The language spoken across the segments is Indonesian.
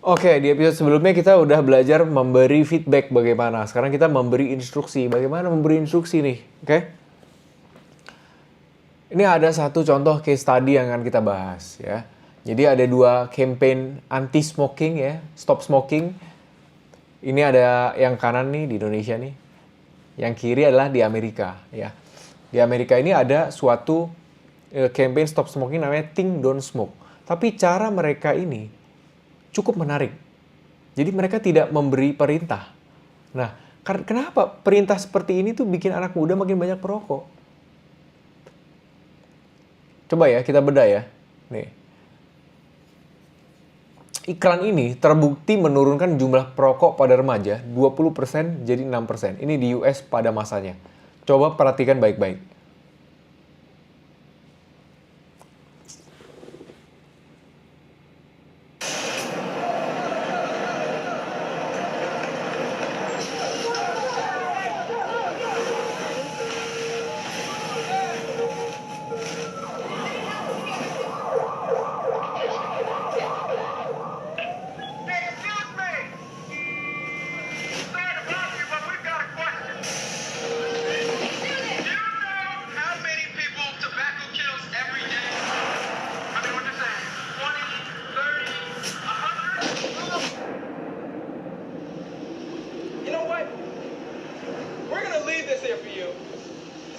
Oke, di episode sebelumnya kita udah belajar memberi feedback bagaimana. Sekarang kita memberi instruksi. Bagaimana memberi instruksi nih? Oke? Ini ada satu contoh case study yang akan kita bahas ya. Jadi ada dua campaign anti-smoking ya, stop smoking. Ini ada yang kanan nih di Indonesia nih. Yang kiri adalah di Amerika ya. Di Amerika ini ada suatu campaign stop smoking namanya Think Don't Smoke. Tapi cara mereka ini cukup menarik. Jadi mereka tidak memberi perintah. Nah, kenapa perintah seperti ini tuh bikin anak muda makin banyak perokok? Coba ya, kita bedah ya. Nih. Iklan ini terbukti menurunkan jumlah perokok pada remaja 20% jadi 6%. Ini di US pada masanya. Coba perhatikan baik-baik.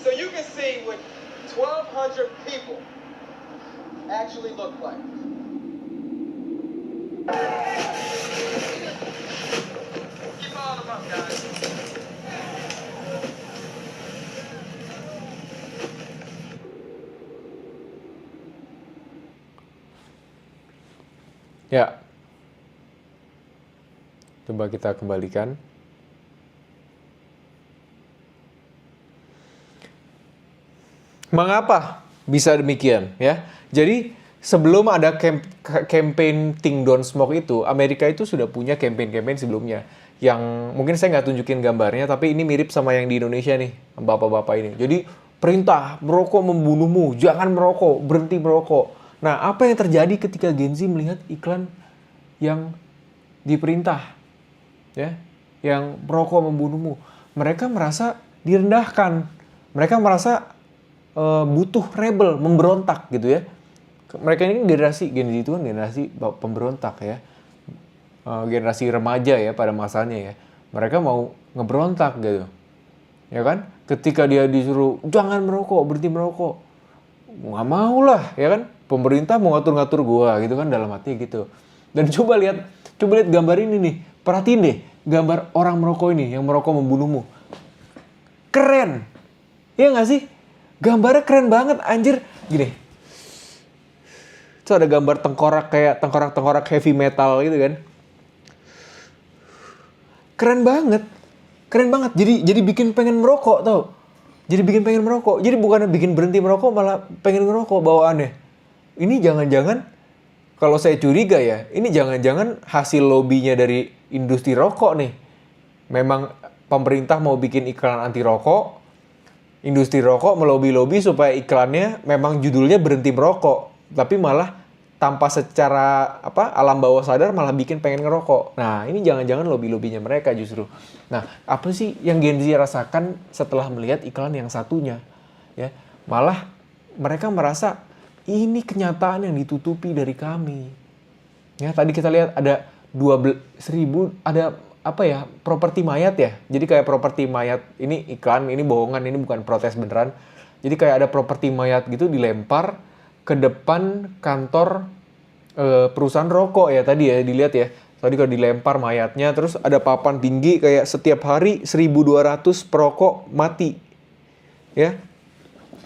So you can see what 1,200 people actually look like. Keep all them up, guys. Ya. Coba kita kembalikan. Mengapa bisa demikian ya? Jadi sebelum ada campaign Think Don't Smoke itu, Amerika itu sudah punya campaign-campaign sebelumnya. Yang mungkin saya nggak tunjukin gambarnya, tapi ini mirip sama yang di Indonesia nih, bapak-bapak ini. Jadi perintah, merokok membunuhmu, jangan merokok, berhenti merokok. Nah, apa yang terjadi ketika Gen Z melihat iklan yang diperintah? Ya, yang merokok membunuhmu. Mereka merasa direndahkan. Mereka merasa butuh rebel, memberontak gitu ya. Mereka ini generasi Gen Z itu kan generasi pemberontak ya. Generasi remaja ya pada masanya ya. Mereka mau ngeberontak gitu. Ya kan? Ketika dia disuruh jangan merokok, berhenti merokok. Nggak mau lah, ya kan? Pemerintah mau ngatur-ngatur gua gitu kan dalam hati gitu. Dan coba lihat gambar ini nih. Perhatiin deh gambar orang merokok ini yang merokok membunuhmu. Keren. Iya nggak sih? Gambarnya keren banget, anjir. Gini. Itu ada gambar tengkorak kayak tengkorak-tengkorak heavy metal gitu kan. Keren banget. Keren banget. Jadi bikin pengen merokok tau. Jadi bikin pengen merokok. Jadi bukannya bikin berhenti merokok malah pengen ngerokok bawaannya. Ini jangan-jangan, kalau saya curiga ya, ini jangan-jangan hasil lobbynya dari industri rokok nih. Memang pemerintah mau bikin iklan anti rokok. Industri rokok melobi-lobi supaya iklannya memang judulnya berhenti merokok, tapi malah tanpa secara alam bawah sadar malah bikin pengen ngerokok. Nah, ini jangan-jangan lobby-lobinya mereka justru. Nah, apa sih yang Gen Z rasakan setelah melihat iklan yang satunya? Ya, malah mereka merasa ini kenyataan yang ditutupi dari kami. Ya, tadi kita lihat ada 12.000 ada properti mayat ya. Jadi kayak properti mayat, ini iklan, ini bohongan, ini bukan protes beneran. Jadi kayak ada properti mayat gitu dilempar ke depan kantor perusahaan rokok ya tadi ya, dilihat ya. Tadi kalau dilempar mayatnya, terus ada papan tinggi kayak setiap hari 1.200 perokok mati. Ya.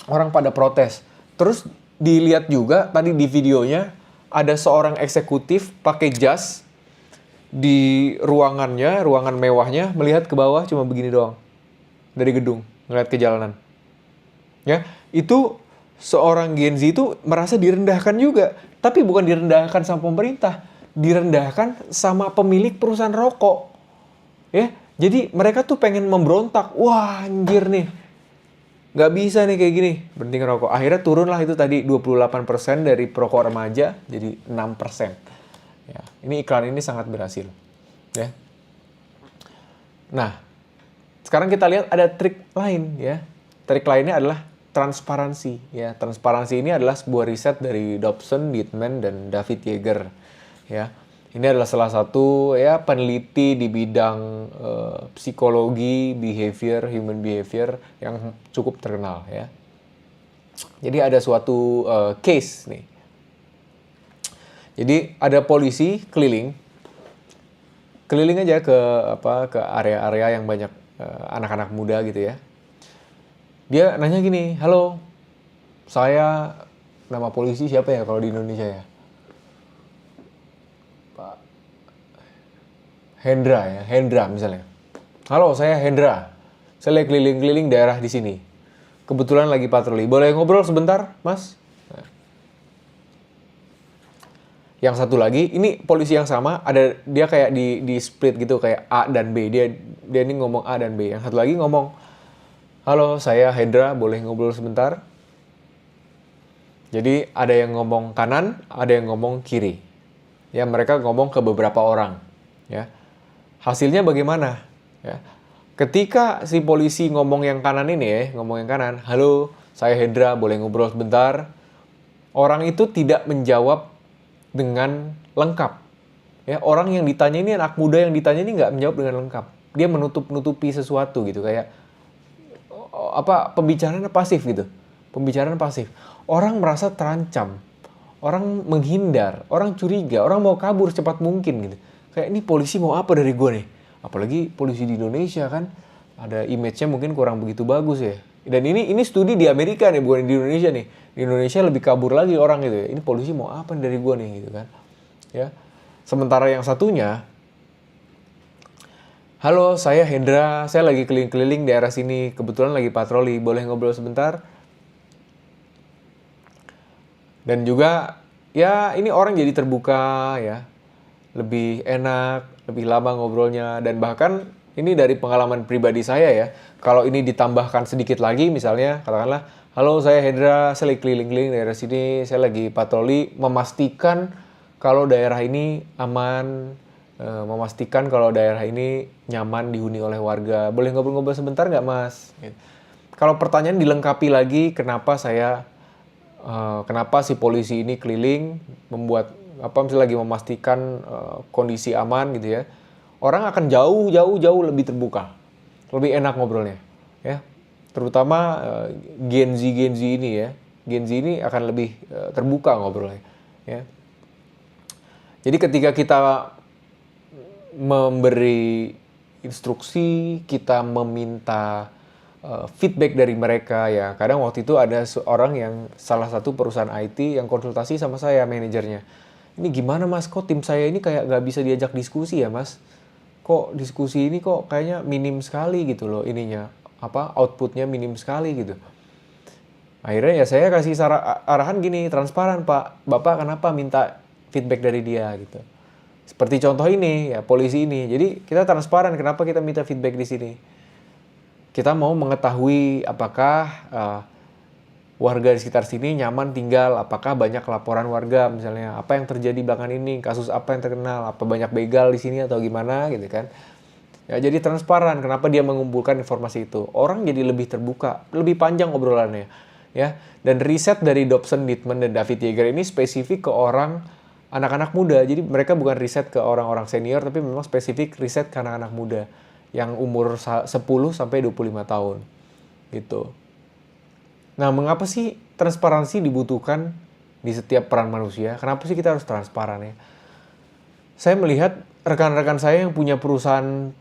Orang pada protes. Terus dilihat juga tadi di videonya ada seorang eksekutif pakai jas di ruangan mewahnya, melihat ke bawah cuma begini doang. Dari gedung, ngeliat ke jalanan. Ya, itu seorang Gen Z itu merasa direndahkan juga. Tapi bukan direndahkan sama pemerintah, direndahkan sama pemilik perusahaan rokok. Ya, jadi mereka tuh pengen memberontak. Wah, anjir nih. Nggak bisa nih kayak gini, berhenti ngerokok. Akhirnya turunlah itu tadi 28% dari perokok remaja jadi 6%. Ya, ini iklan ini sangat berhasil. Ya. Nah, sekarang kita lihat ada trik lain ya. Trik lainnya adalah transparansi ya. Transparansi ini adalah sebuah riset dari Dobson, Dittman, dan David Yeager ya. Ini adalah salah satu ya peneliti di bidang psikologi, behavior, human behavior yang cukup terkenal ya. Jadi ada suatu case nih. Jadi ada polisi keliling aja ke area-area yang banyak anak-anak muda gitu ya. Dia nanya gini, halo, saya nama polisi siapa ya kalau di Indonesia ya? Pak Hendra ya, Hendra misalnya. Halo, saya Hendra. Saya lagi keliling-keliling daerah di sini. Kebetulan lagi patroli. Boleh ngobrol sebentar, Mas? Yang satu lagi, ini polisi yang sama, ada dia kayak di split gitu kayak A dan B. Dia ini ngomong A dan B. Yang satu lagi ngomong, halo saya Hendra, boleh ngobrol sebentar? Jadi ada yang ngomong kanan, ada yang ngomong kiri. Ya mereka ngomong ke beberapa orang. Ya hasilnya bagaimana? Ya ketika si polisi ngomong yang kanan ini ya, ngomong yang kanan, halo saya Hendra, boleh ngobrol sebentar? Orang itu tidak menjawab dengan lengkap. Ya, orang yang ditanya ini, anak muda yang ditanya ini nggak menjawab dengan lengkap. Dia menutup-nutupi sesuatu gitu, kayak pembicaraan pasif gitu. Pembicaraan pasif. Orang merasa terancam. Orang menghindar, orang curiga, orang mau kabur secepat mungkin gitu. Kayak ini polisi mau apa dari gue nih? Apalagi polisi di Indonesia kan ada image-nya mungkin kurang begitu bagus ya. Dan ini studi di Amerika nih, bukan di Indonesia nih. Di Indonesia lebih kabur lagi orang gitu ya. Ini polisi mau apa dari gue nih gitu kan. Ya. Sementara yang satunya, halo saya Hendra, saya lagi keliling-keliling daerah sini. Kebetulan lagi patroli, boleh ngobrol sebentar? Dan juga ya ini orang jadi terbuka ya. Lebih enak, lebih lama ngobrolnya. Dan bahkan ini dari pengalaman pribadi saya ya. Kalau ini ditambahkan sedikit lagi misalnya, katakanlah, halo saya Hendra, saya lagi keliling-keliling daerah sini, saya lagi patroli, memastikan kalau daerah ini aman, memastikan kalau daerah ini nyaman dihuni oleh warga. Boleh ngobrol-ngobrol sebentar nggak mas? Gitu. Kalau pertanyaan dilengkapi lagi, kenapa si polisi ini keliling, misalnya lagi memastikan kondisi aman gitu ya. Orang akan jauh lebih terbuka, lebih enak ngobrolnya, ya. Terutama Gen Z ini ya, Gen Z ini akan lebih terbuka ngobrolnya, ya. Jadi ketika kita memberi instruksi, kita meminta feedback dari mereka ya. Kadang waktu itu ada seorang yang salah satu perusahaan IT yang konsultasi sama saya, manajernya. Ini gimana mas, kok tim saya ini kayak gak bisa diajak diskusi ya mas? Kok diskusi ini kok kayaknya minim sekali gitu loh ininya. Outputnya minim sekali gitu. Akhirnya ya saya kasih arahan gini, transparan pak. Bapak kenapa minta feedback dari dia gitu. Seperti contoh ini ya, polisi ini. Jadi kita transparan kenapa kita minta feedback di sini. Kita mau mengetahui apakah warga di sekitar sini nyaman tinggal, apakah banyak laporan warga misalnya, apa yang terjadi belakangan ini, kasus apa yang terkenal, apa banyak begal di sini atau gimana gitu kan. Ya jadi transparan kenapa dia mengumpulkan informasi itu. Orang jadi lebih terbuka, lebih panjang obrolannya ya. Dan riset dari Dobson, Dittman, dan David Yeager ini spesifik ke orang anak-anak muda. Jadi mereka bukan riset ke orang-orang senior tapi memang spesifik riset ke anak-anak muda yang umur 10 sampai 25 tahun gitu. Nah, mengapa sih transparansi dibutuhkan di setiap peran manusia? Kenapa sih kita harus transparan ya? Saya melihat rekan-rekan saya yang punya perusahaan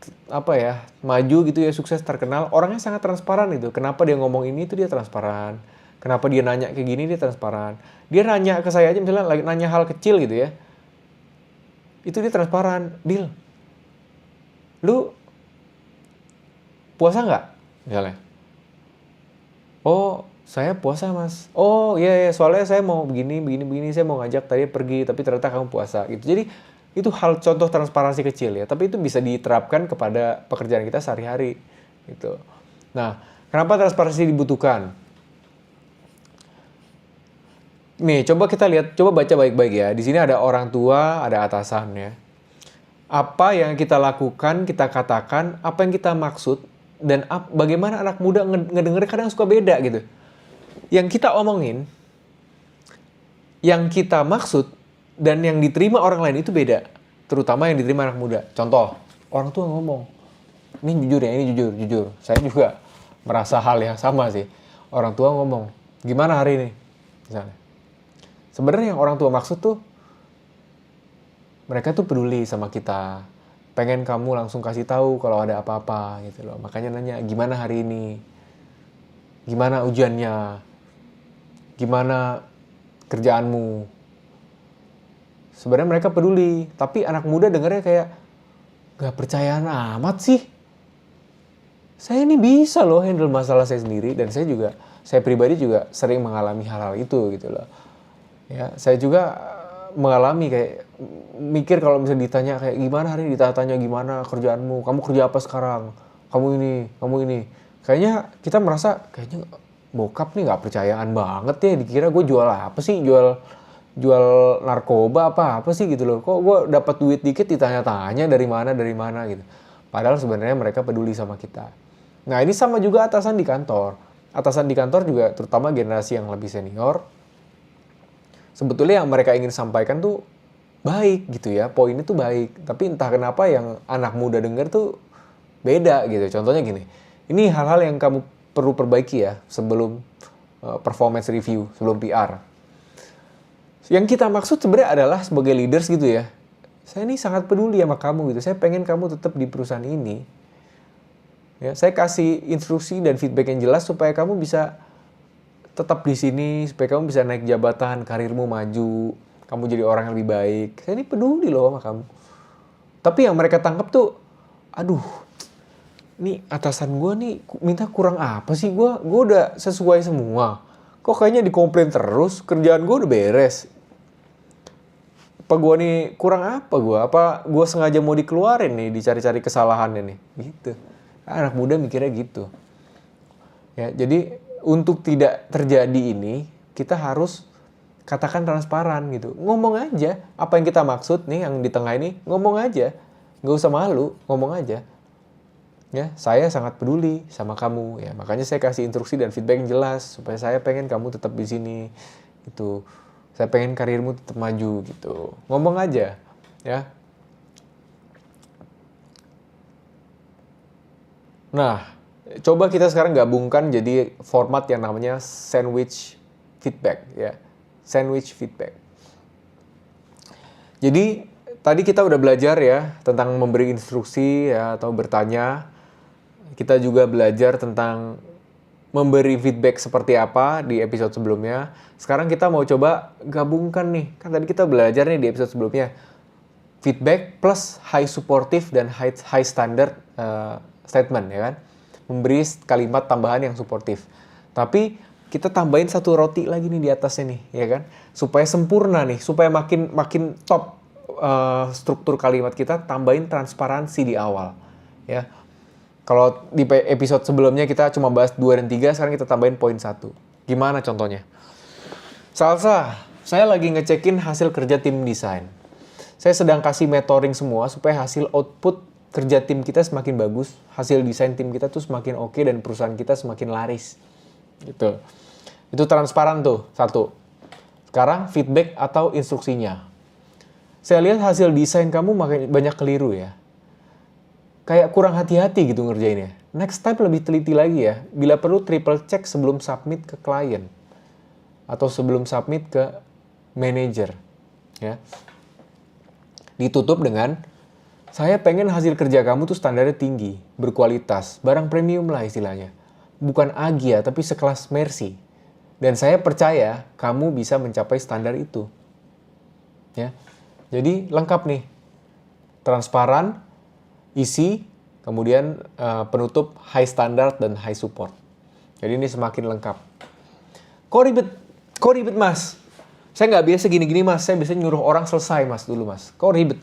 maju gitu ya, sukses, terkenal, orangnya sangat transparan itu. Kenapa dia ngomong ini itu dia transparan. Kenapa dia nanya kayak gini dia transparan. Dia nanya ke saya aja misalnya lagi nanya hal kecil gitu ya. Itu dia transparan. Deal. Lu puasa nggak? Misalnya. Oh, saya puasa mas. Oh iya soalnya saya mau begini, saya mau ngajak tadi pergi, tapi ternyata kamu puasa gitu. Jadi itu hal contoh transparansi kecil ya, tapi itu bisa diterapkan kepada pekerjaan kita sehari-hari gitu. Nah, kenapa transparansi dibutuhkan? Nih, coba kita lihat, coba baca baik-baik ya. Di sini ada orang tua, ada atasan ya. Apa yang kita lakukan, kita katakan, apa yang kita maksud, dan bagaimana anak muda ngedenger kadang suka beda gitu. Yang kita omongin, yang kita maksud, dan yang diterima orang lain itu beda. Terutama yang diterima anak muda. Contoh, orang tua ngomong, ini jujur ya, ini jujur. Saya juga merasa hal yang sama sih. Orang tua ngomong, gimana hari ini? Misalnya. Sebenarnya yang orang tua maksud tuh, mereka tuh peduli sama kita. Pengen kamu langsung kasih tahu kalau ada apa-apa gitu loh. Makanya nanya, gimana hari ini? Gimana ujiannya? Gimana kerjaanmu? Sebenarnya mereka peduli. Tapi anak muda dengarnya kayak, gak percayaan amat sih. Saya ini bisa loh handle masalah saya sendiri. Dan saya pribadi juga sering mengalami hal-hal itu gitu loh. Ya, saya juga mengalami kayak mikir kalau misalnya ditanya kayak gimana hari ini, ditanya gimana kerjaanmu, kamu kerja apa sekarang, kamu ini. Kayaknya kita merasa kayaknya bokap nih nggak percayaan banget ya, dikira gue jual apa sih, jual narkoba apa sih gitu loh. Kok gue dapat duit dikit ditanya-tanya dari mana gitu. Padahal sebenarnya mereka peduli sama kita. Nah, ini sama juga atasan di kantor. Atasan di kantor juga terutama generasi yang lebih senior. Sebetulnya yang mereka ingin sampaikan tuh baik gitu ya, poinnya tuh baik. Tapi entah kenapa yang anak muda denger tuh beda gitu. Contohnya gini, ini hal-hal yang kamu perlu perbaiki ya sebelum performance review, sebelum PR. Yang kita maksud sebenarnya adalah sebagai leaders gitu ya. Saya ini sangat peduli sama kamu gitu. Saya pengen kamu tetap di perusahaan ini. Ya, saya kasih instruksi dan feedback yang jelas supaya kamu bisa tetap di sini, supaya kamu bisa naik jabatan, karirmu maju, kamu jadi orang yang lebih baik. Saya ini peduli loh sama kamu. Tapi yang mereka tangkap tuh, aduh, nih atasan gue nih minta kurang apa sih? Gue udah sesuai semua. Kok kayaknya dikomplain terus, kerjaan gue udah beres. Apa gue nih kurang apa gue? Apa gue sengaja mau dikeluarin nih, dicari-cari kesalahannya nih? Gitu. Anak muda mikirnya gitu. Ya, jadi untuk tidak terjadi ini, kita harus katakan transparan gitu. Ngomong aja apa yang kita maksud nih, yang di tengah ini, ngomong aja. Nggak usah malu, ngomong aja. Ya, saya sangat peduli sama kamu. Ya, makanya saya kasih instruksi dan feedback yang jelas supaya saya pengen kamu tetap di sini. Gitu. Saya pengen karirmu tetap maju gitu. Ngomong aja, ya. Nah, coba kita sekarang gabungkan jadi format yang namanya sandwich feedback ya. Sandwich feedback. Jadi tadi kita udah belajar ya tentang memberi instruksi ya atau bertanya. Kita juga belajar tentang memberi feedback seperti apa di episode sebelumnya. Sekarang kita mau coba gabungkan nih. Kan tadi kita belajar nih di episode sebelumnya. Feedback plus high supportive dan high standard statement ya kan. Memberi kalimat tambahan yang suportif. Tapi kita tambahin satu roti lagi nih di atasnya nih, ya kan? Supaya sempurna nih, supaya makin top struktur kalimat kita, tambahin transparansi di awal, ya. Kalau di episode sebelumnya kita cuma bahas 2 dan 3, sekarang kita tambahin poin 1. Gimana contohnya? Salsa, saya lagi ngecekin hasil kerja tim desain. Saya sedang kasih mentoring semua supaya hasil output kerja tim kita semakin bagus, hasil desain tim kita tuh semakin oke dan perusahaan kita semakin laris. Gitu. Itu transparan tuh, 1. Sekarang feedback atau instruksinya. Saya lihat hasil desain kamu banyak keliru ya. Kayak kurang hati-hati gitu ngerjainnya. Next time lebih teliti lagi ya. Bila perlu triple check sebelum submit ke klien. Atau sebelum submit ke manager. Ya. Ditutup dengan, saya pengen hasil kerja kamu tuh standarnya tinggi, berkualitas, barang premium lah istilahnya. Bukan Agia, tapi sekelas Mercy. Dan saya percaya kamu bisa mencapai standar itu. Ya. Jadi lengkap nih. Transparan, isi, kemudian penutup high standard dan high support. Jadi ini semakin lengkap. Kok ribet mas? Saya nggak biasa gini-gini mas, saya biasanya nyuruh orang selesai mas dulu mas. Kok ribet?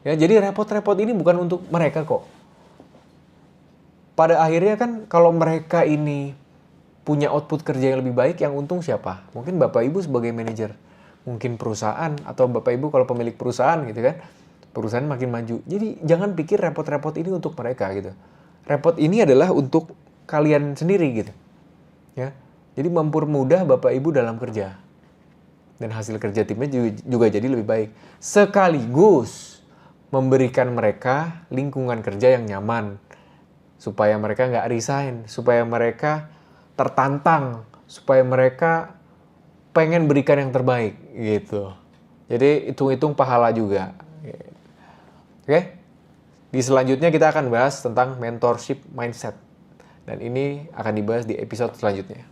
Ya, jadi repot-repot ini bukan untuk mereka kok. Pada akhirnya kan kalau mereka ini punya output kerja yang lebih baik, yang untung siapa? Mungkin Bapak Ibu sebagai manajer, mungkin perusahaan, atau Bapak Ibu kalau pemilik perusahaan gitu kan. Perusahaan makin maju. Jadi jangan pikir repot-repot ini untuk mereka gitu. Repot ini adalah untuk kalian sendiri gitu. Ya. Jadi mempermudah Bapak Ibu dalam kerja. Dan hasil kerja timnya juga jadi lebih baik. Sekaligus memberikan mereka lingkungan kerja yang nyaman. Supaya mereka nggak resign. Supaya mereka tertantang. Supaya mereka pengen berikan yang terbaik gitu. Jadi hitung-hitung pahala juga. Oke? Di selanjutnya kita akan bahas tentang mentorship mindset. Dan ini akan dibahas di episode selanjutnya.